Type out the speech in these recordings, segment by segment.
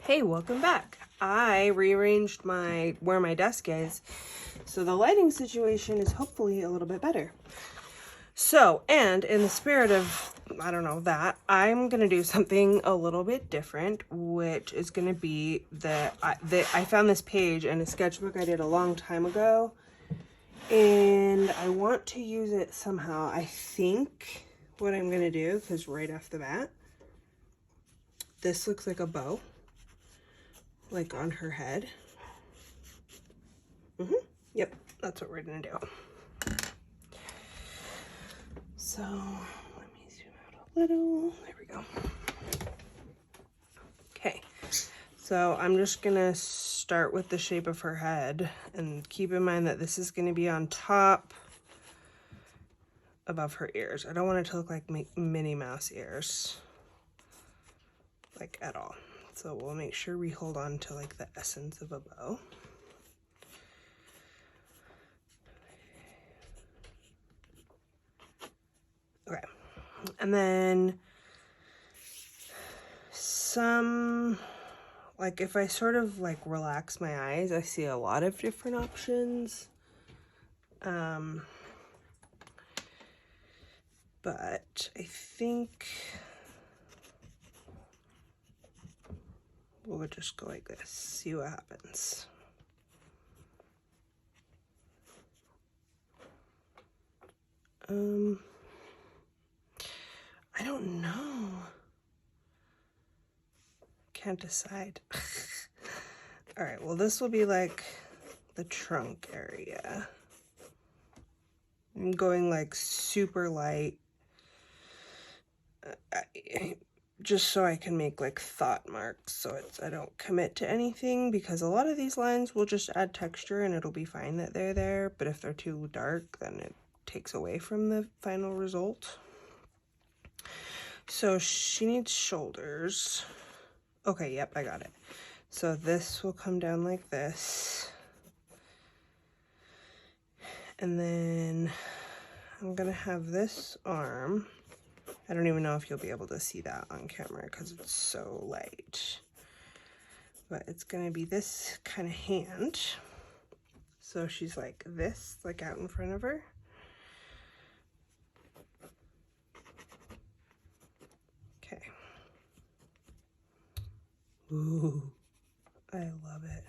Hey, welcome back. I rearranged where my desk is, so the lighting situation is hopefully a little bit better. So, and in the spirit of, I don't know, that, I'm going to do something a little bit different, which is going to be I found this page in a sketchbook I did a long time ago, and I want to use it somehow. I think what I'm going to do, because right off the bat, this looks like a bow. Like on her head. Yep, that's what we're gonna do. So let me zoom out a little. There we go. Okay, so I'm just gonna start with the shape of her head, and keep in mind that this is gonna be on top above her ears. I don't want it to look like Minnie Mouse ears, like at all. So we'll make sure we hold on to like the essence of a bow. Okay, and then like if I sort of like relax my eyes, I see a lot of different options. But I think we'll just go like this, see what happens. I don't know. Can't decide. All right, well, this will be like the trunk area. I'm going like super light, just so I can make like thought marks, so I don't commit to anything, because a lot of these lines will just add texture and it'll be fine that they're there, but if they're too dark, then it takes away from the final result. So she needs shoulders. Okay, yep, I got it. So this will come down like this. And then I'm gonna have this arm. I don't even know if you'll be able to see that on camera because it's so light. But it's gonna be this kind of hand. So she's like this, like out in front of her. Okay. Ooh, I love it.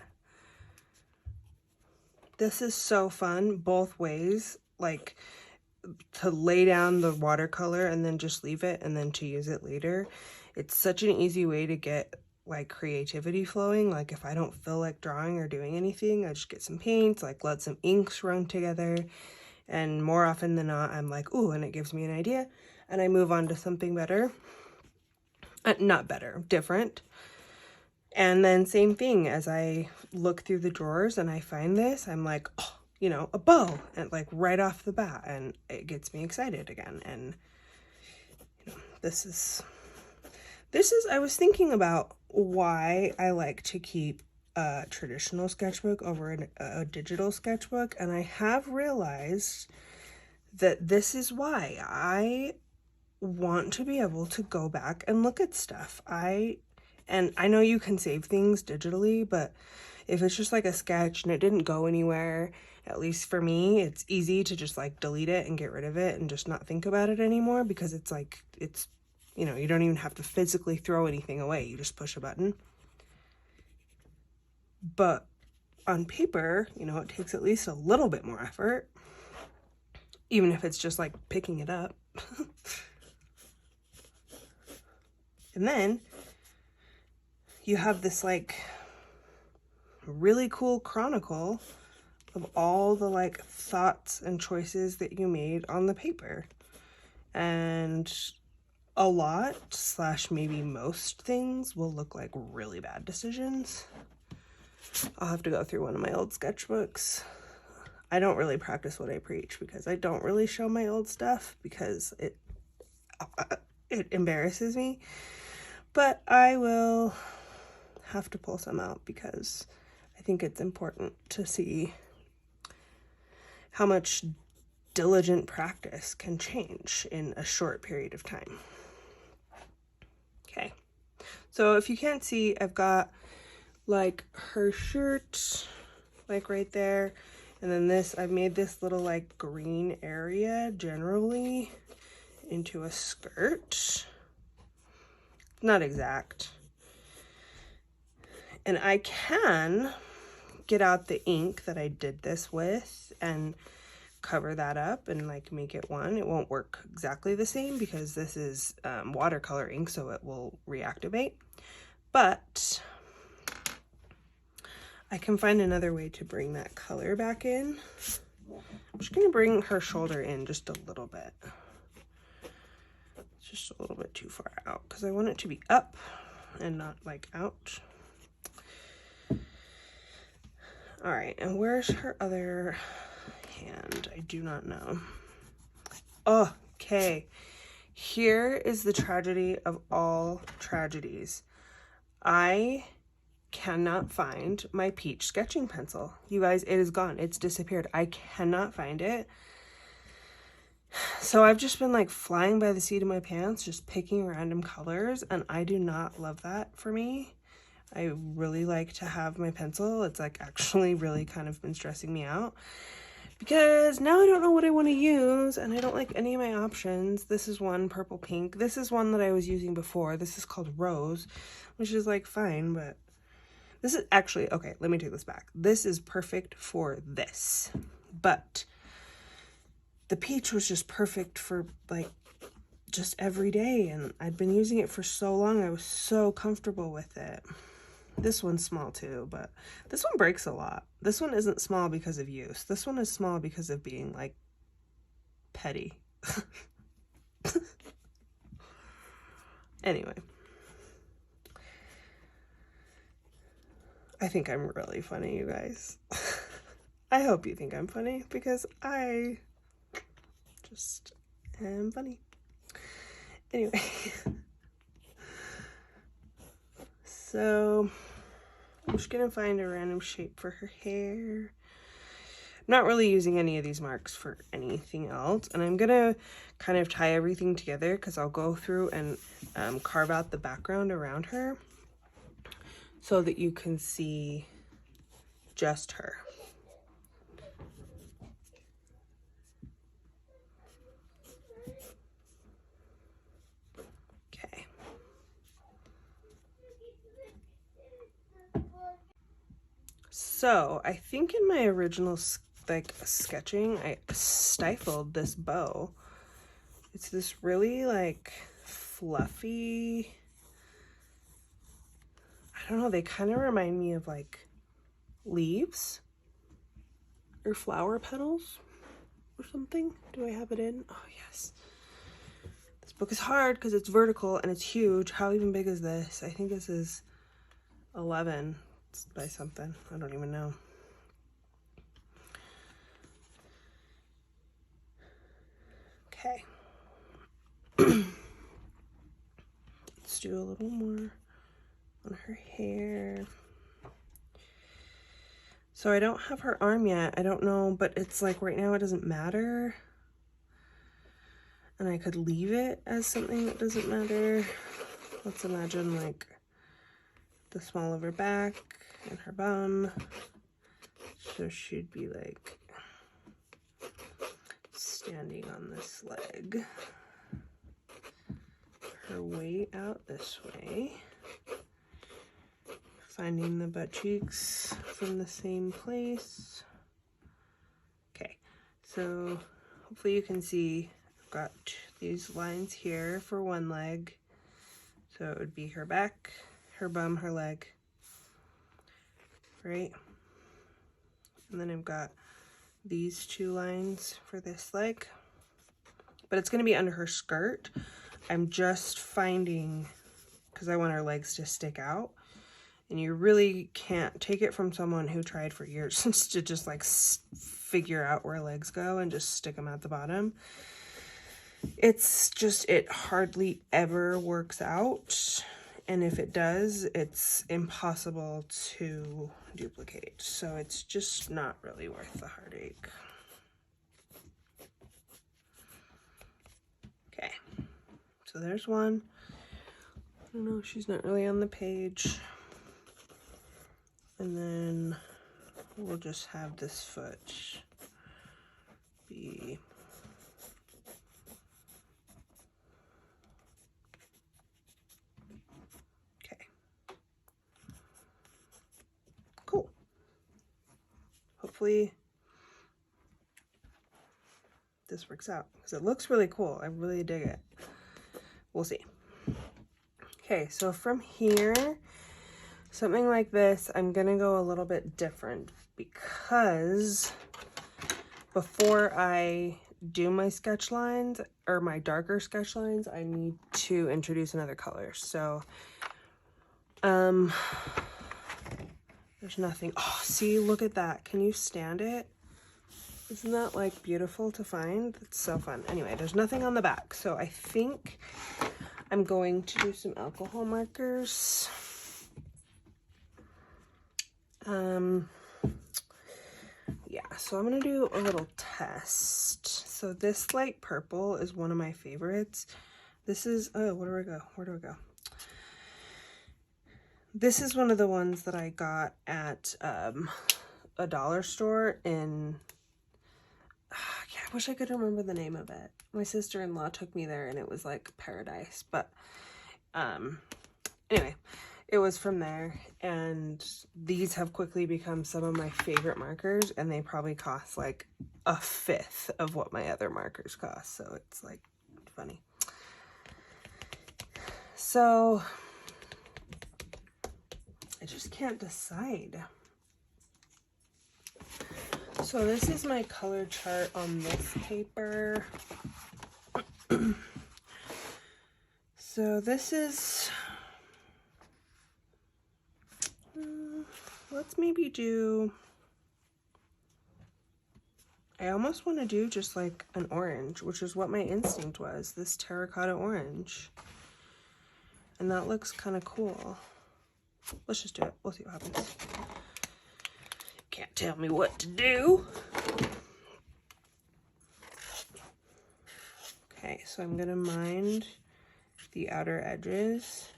This is so fun both ways, like to lay down the watercolor and then just leave it and then to use it later. It's such an easy way to get like creativity flowing. Like if I don't feel like drawing or doing anything, I just get some paints, like let some inks run together, and more often than not I'm like, ooh, and it gives me an idea and I move on to something better. Not better, different. And then same thing, as I look through the drawers and I find this, I'm like, oh, you know, a bow, and like right off the bat, and it gets me excited again. And you know, this is I was thinking about why I like to keep a traditional sketchbook over a digital sketchbook, and I have realized that this is why. I want to be able to go back and look at stuff. And I know you can save things digitally, but if it's just like a sketch and it didn't go anywhere, at least for me, it's easy to just like delete it and get rid of it and just not think about it anymore, because it's like, you know, you don't even have to physically throw anything away. You just push a button. But on paper, you know, it takes at least a little bit more effort, even if it's just like picking it up. And then you have this like really cool chronicle of all the like thoughts and choices that you made on the paper. And a lot / maybe most things will look like really bad decisions. I'll have to go through one of my old sketchbooks. I don't really practice what I preach, because I don't really show my old stuff because it embarrasses me. But I will have to pull some out, because I think it's important to see how much diligent practice can change in a short period of time. Okay, So if you can't see, I've got like her shirt, like right there. And then this, I've made this little like green area generally into a skirt. Not exact. And I can get out the ink that I did this with and cover that up and like make it one. It won't work exactly the same because this is watercolor ink, so it will reactivate. But I can find another way to bring that color back in. I'm just gonna bring her shoulder in just a little bit. It's just a little bit too far out because I want it to be up and not like out. All right, and where's her other hand? I do not know. Okay, here is the tragedy of all tragedies. I cannot find my peach sketching pencil. You guys, it is gone. It's disappeared. I cannot find it. So I've just been like flying by the seat of my pants, just picking random colors, and I do not love that for me. I really like to have my pencil. It's like actually really kind of been stressing me out because now I don't know what I want to use and I don't like any of my options. This is one purple pink. This is one that I was using before. This is called Rose, which is like fine, but this is actually, okay, let me take this back. This is perfect for this, but the peach was just perfect for like just every day, and I'd been using it for so long. I was so comfortable with it. This one's small too, but this one breaks a lot. This one isn't small because of use. This one is small because of being like petty. Anyway, I think I'm really funny, you guys. I hope you think I'm funny because I just am funny. Anyway, so I'm just gonna find a random shape for her hair. I'm not really using any of these marks for anything else, and I'm gonna kind of tie everything together because I'll go through and carve out the background around her so that you can see just her. Okay. So I think in my original like sketching, I stifled this bow. It's this really like fluffy, I don't know, they kind of remind me of like leaves or flower petals or something. Do I have it in? Oh yes. This book is hard because it's vertical and it's huge. How even big is this? I think this is 11 by something. I don't even know. Okay. Let's do a little more on her hair. So I don't have her arm yet. I don't know, but it's like right now it doesn't matter. And I could leave it as something that doesn't matter. Let's imagine like the small of her back and her bum. So she'd be like standing on this leg. Her weight out this way. Finding the butt cheeks from the same place. Okay, so hopefully you can see I've got these lines here for one leg. So it would be her back, her bum, her leg, right? And then I've got these two lines for this leg, but it's gonna be under her skirt. I'm just finding, because I want her legs to stick out, and you really can't take it from someone who tried for years to just like figure out where legs go and just stick them at the bottom. It's just, it hardly ever works out. And if it does, it's impossible to duplicate. So it's just not really worth the heartache. Okay, so there's one. don't know, she's not really on the page. And then we'll just have this foot be okay. Cool. Hopefully this works out because it looks really cool. I really dig it. We'll see. Okay, so from here, something like this, I'm gonna go a little bit different because before I do my sketch lines or my darker sketch lines, I need to introduce another color. So there's nothing. Oh, see, look at that. Can you stand it? Isn't that like beautiful to find? It's so fun. Anyway, there's nothing on the back, so I think I'm going to do some alcohol markers. Yeah, so I'm gonna do a little test. So this light purple is one of my favorites. This is, oh, where do I go? Where do I go? This is one of the ones that I got at a dollar store in, yeah, I wish I could remember the name of it. My sister-in-law took me there and it was like paradise, but anyway, it was from there, and these have quickly become some of my favorite markers, and they probably cost like a fifth of what my other markers cost, so it's like funny. So I just can't decide. So this is my color chart on this paper. So this is, let's maybe do, I almost want to do just like an orange, which is what my instinct was, this terracotta orange. And that looks kind of cool. Let's just do it. We'll see what happens. Can't tell me what to do. Okay, so I'm gonna mind the outer edges.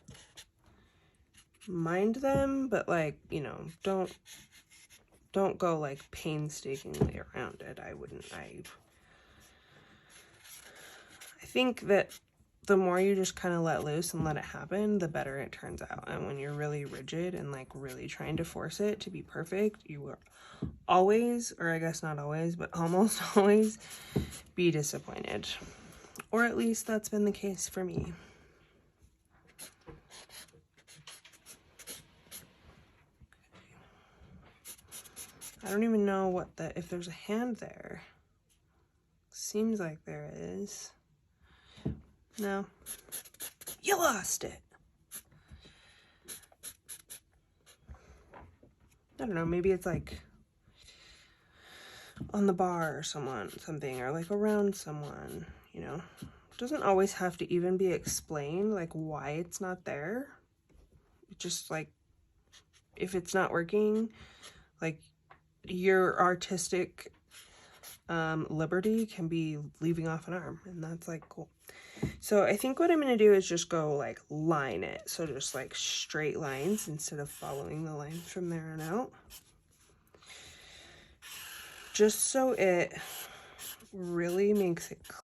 Mind them, but like, you know, don't go like painstakingly around it. I wouldn't. I think that the more you just kind of let loose and let it happen, the better it turns out. And when you're really rigid and like really trying to force it to be perfect, you will always, or I guess not always, but almost always be disappointed. Or at least that's been the case for me. I don't even know what if there's a hand there. Seems like there is. No. You lost it. I don't know, maybe it's like on the bar or something, or like around someone, you know. It doesn't always have to even be explained, like why it's not there. It's just like, if it's not working, like your artistic liberty can be leaving off an arm, and that's like cool. So I think what I'm going to do is just go like line it. So just like straight lines instead of following the lines from there on out. Just so it really makes it clear.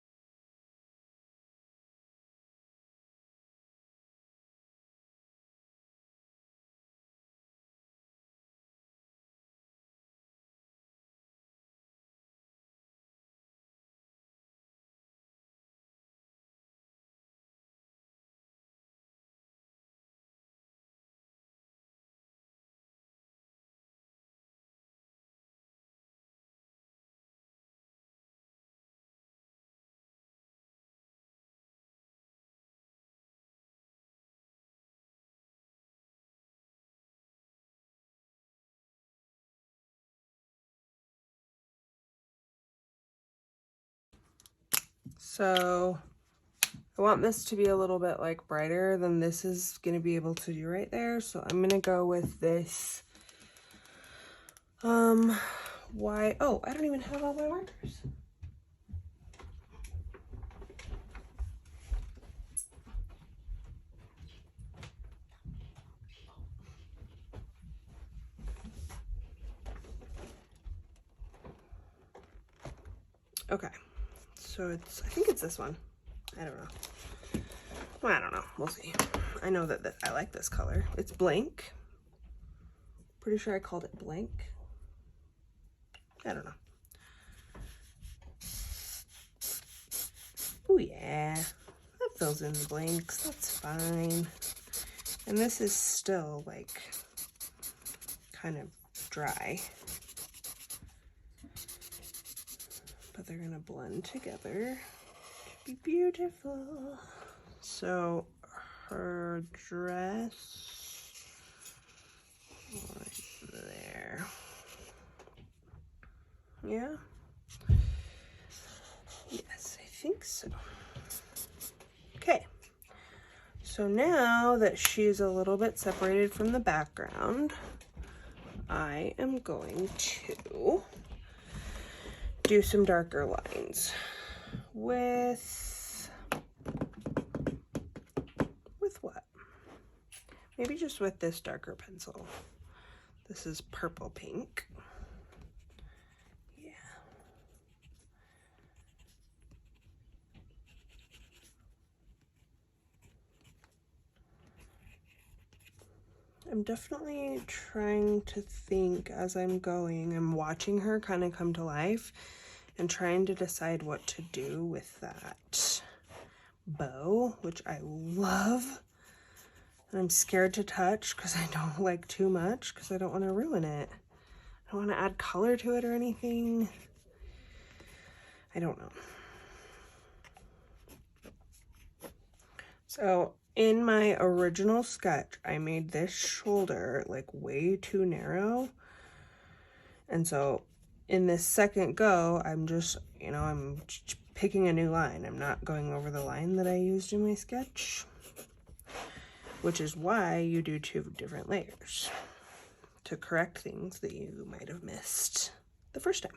So I want this to be a little bit like brighter than this is going to be able to do right there. So I'm going to go with this. Why? Oh, I don't even have all my markers. Okay, so I think it's this one. I don't know. Well, I don't know. We'll see. I know that I like this color. It's blank. Pretty sure I called it blank. I don't know. Oh yeah, that fills in the blanks. That's fine. And this is still like kind of dry, but they're gonna blend together to be beautiful. So her dress right there. Yeah. Yes, I think so. Okay. So now that she's a little bit separated from the background, I am going to do some darker lines with what? Maybe just with this darker pencil. This is purple pink. Yeah. I'm definitely trying to think as I'm going. I'm watching her kind of come to life and trying to decide what to do with that bow, which I love. And I'm scared to touch because I don't like too much because I don't want to ruin it. I don't want to add color to it or anything. I don't know. So in my original sketch, I made this shoulder like way too narrow. And so in this second go, I'm just, you know, I'm picking a new line. I'm not going over the line that I used in my sketch, which is why you do 2 different layers to correct things that you might have missed the first time.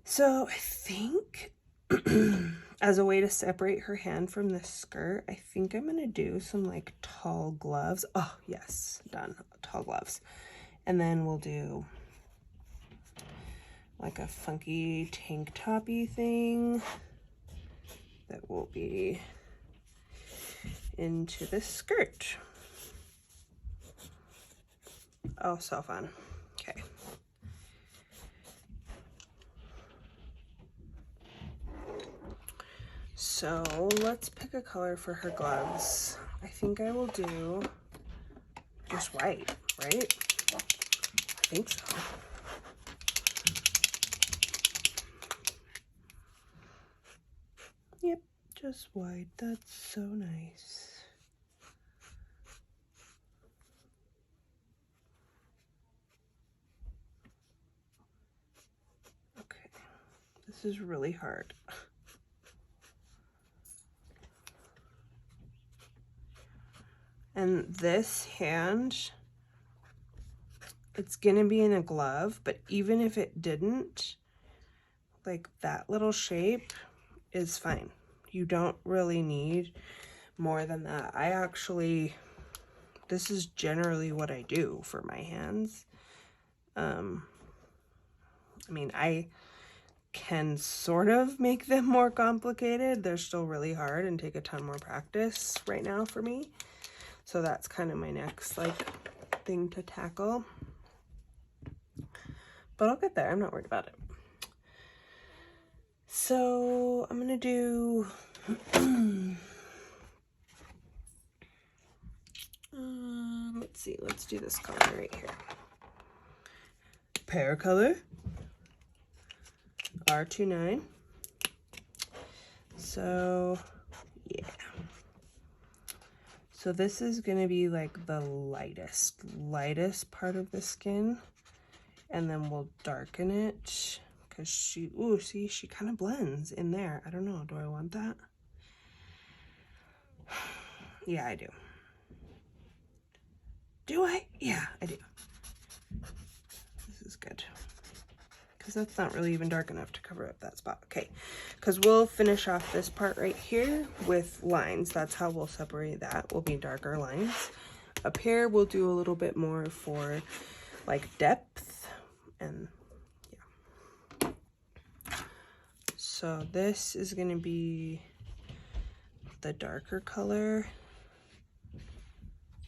So I think as a way to separate her hand from the skirt, I think I'm gonna do some like tall gloves. Oh yes, done, tall gloves. And then we'll do like a funky tank toppy thing that will be into the skirt. Oh, so fun. Okay. So let's pick a color for her gloves. I think I will do just white, right? I think so. Yep, just white. That's so nice. Okay, this is really hard. And this hand, it's gonna be in a glove, but even if it didn't, like that little shape is fine. You don't really need more than that. I actually, this is generally what I do for my hands. I mean, I can sort of make them more complicated. They're still really hard and take a ton more practice right now for me. So that's kind of my next like thing to tackle. But I'll get there. I'm not worried about it. So I'm gonna do let's see, let's do this color right here. Pear color R29. So yeah. So this is gonna be like the lightest part of the skin, and then we'll darken it because she, ooh, see, she kind of blends in there. I don't know, do I want that? Yeah, I do. Do I? Yeah, I do. This is good. Because that's not really even dark enough to cover up that spot. Okay, because we'll finish off this part right here with lines. That's how we'll separate that. Will be darker lines. Up here, we'll do a little bit more for like depth and yeah. So this is going to be the darker color.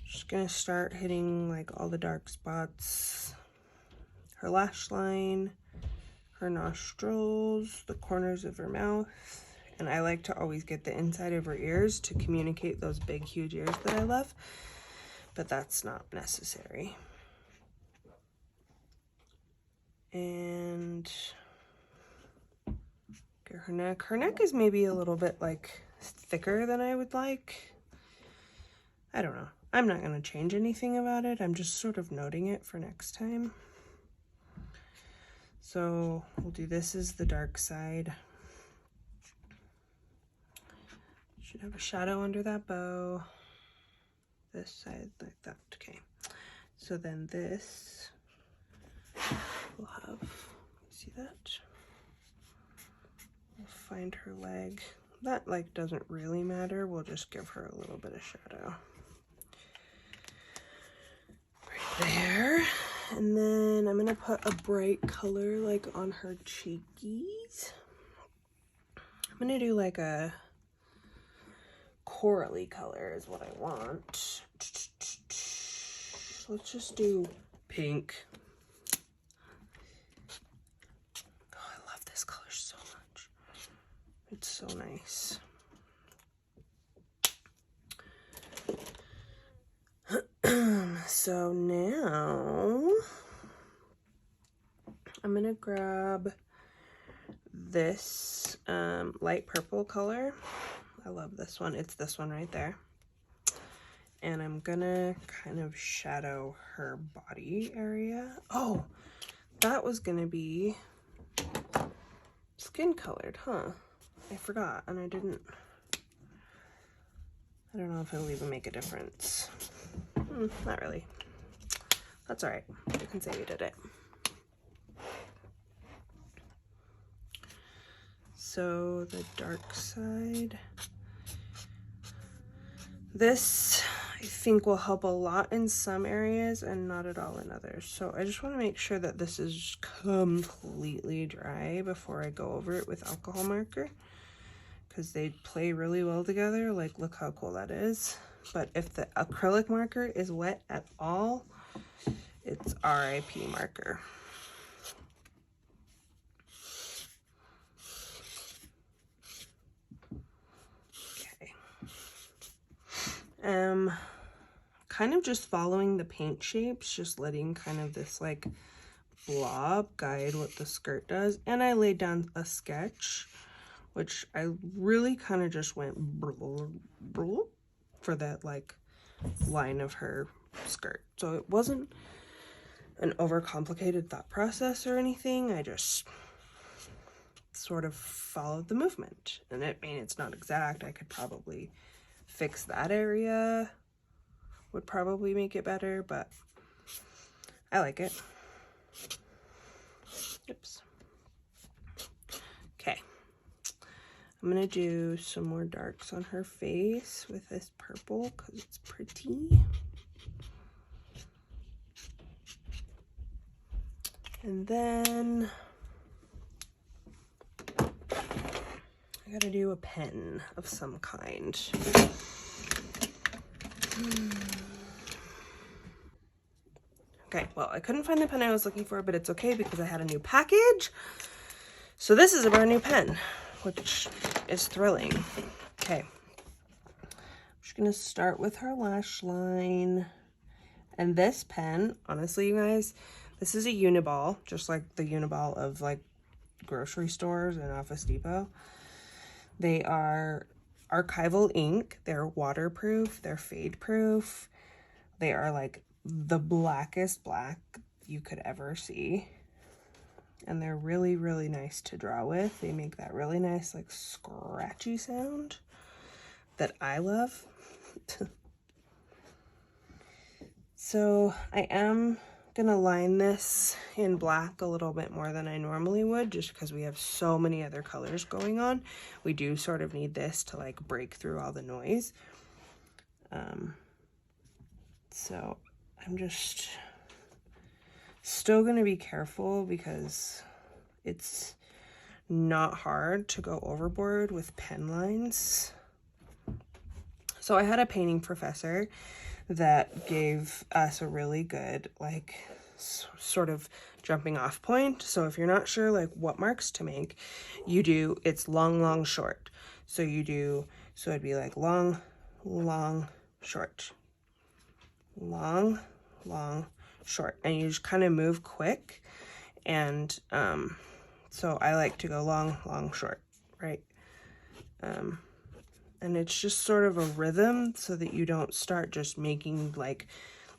Just going to start hitting like all the dark spots. Her lash line, her nostrils, the corners of her mouth. And I like to always get the inside of her ears to communicate those big, huge ears that I love. But that's not necessary. And get her neck. Her neck is maybe a little bit like thicker than I would like. I don't know. I'm not going to change anything about it. I'm just sort of noting it for next time. So we'll do this as the dark side. Should have a shadow under that bow. This side like that. Okay. So then this will have, see that? We'll find her leg. That like doesn't really matter. We'll just give her a little bit of shadow. Right there. And then I'm gonna put a bright color like on her cheekies. I'm gonna do like a corally color is what I want. Let's just do pink. Oh, I love this color so much. It's so nice. So now I'm gonna grab this light purple color. I love this one. It's this one right there. And I'm gonna kind of shadow her body area. Oh, that was gonna be skin colored, huh? I forgot, and I don't know if it'll even make a difference. Not really. That's all right. You can say we did it. So the dark side. This, I think, will help a lot in some areas and not at all in others. So I just want to make sure that this is completely dry before I go over it with alcohol marker, because they play really well together. Like, look how cool that is. But if the acrylic marker is wet at all, it's RIP marker. Okay. Kind of just following the paint shapes, just letting kind of this like blob guide what the skirt does. And I laid down a sketch, which I really kind of just went for that like line of her skirt. So it wasn't an overcomplicated thought process or anything. I just sort of followed the movement. And I mean, it's not exact. I could probably fix that area, would probably make it better, but I like it. Oops. Okay. I'm gonna do some more darks on her face with this purple because it's pretty. And then I gotta do a pen of some kind. Okay, well, I couldn't find the pen I was looking for, but it's okay because I had a new package. So this is a brand new pen, which is thrilling. Okay. I'm just gonna start with her lash line. And this pen, honestly, you guys, this is a Uniball, just like the Uniball of like grocery stores and Office Depot. They are archival ink. They're waterproof. They're fade proof. They are like the blackest black you could ever see. And they're really, really nice to draw with. They make that really nice, like, scratchy sound that I love. So I am gonna line this in black a little bit more than I normally would, just because we have so many other colors going on. We do sort of need this to like break through all the noise. So I'm just still gonna be careful because it's not hard to go overboard with pen lines. So I had a painting professor that gave us a really good, like, sort of jumping off point. So if you're not sure like what marks to make, you do, it's long, long, short. So you do, so it'd be like long, long, short, long, long, short, and you just kind of move quick. And so I like to go long, long, short, right? And it's just sort of a rhythm so that you don't start just making like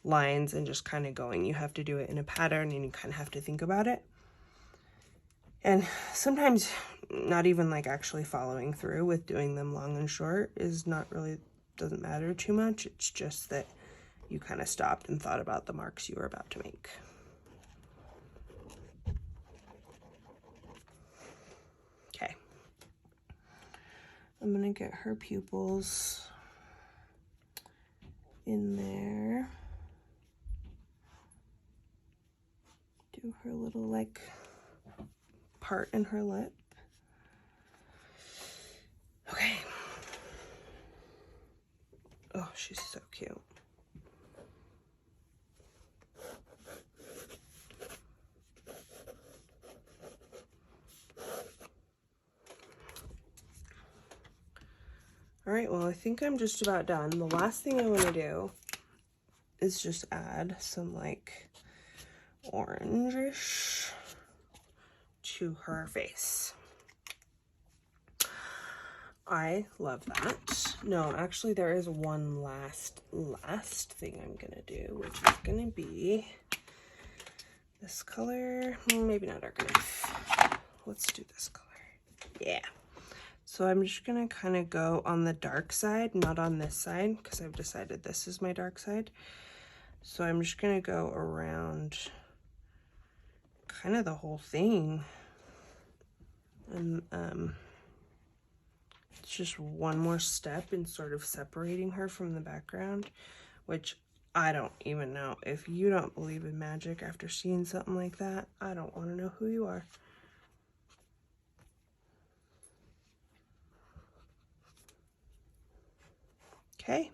lines and just kind of going. You have to do it in a pattern and you kind of have to think about it. And sometimes not even like actually following through with doing them long and short is not really, doesn't matter too much. It's just that you kind of stopped and thought about the marks you were about to make. Okay. I'm gonna get her pupils in there. Do her little like part in her lip. Okay. Oh, she's so cute. All right, well, I think I'm just about done. The last thing I want to do is just add some like orangish to her face. I love that. No, actually there is one last thing I'm gonna do, which is gonna be this color. Maybe not dark enough. Let's do this color. Yeah. So I'm just gonna kind of go on the dark side, not on this side, because I've decided this is my dark side. So I'm just gonna go around kind of the whole thing. And it's just one more step in sort of separating her from the background, which I don't even know. If you don't believe in magic after seeing something like that, I don't want to know who you are. Okay,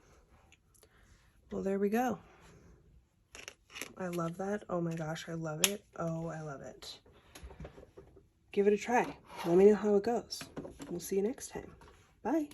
well, there we go. I love that. Oh my gosh, I love it. Oh, I love it. Give it a try. Let me know how it goes. We'll see you next time. Bye.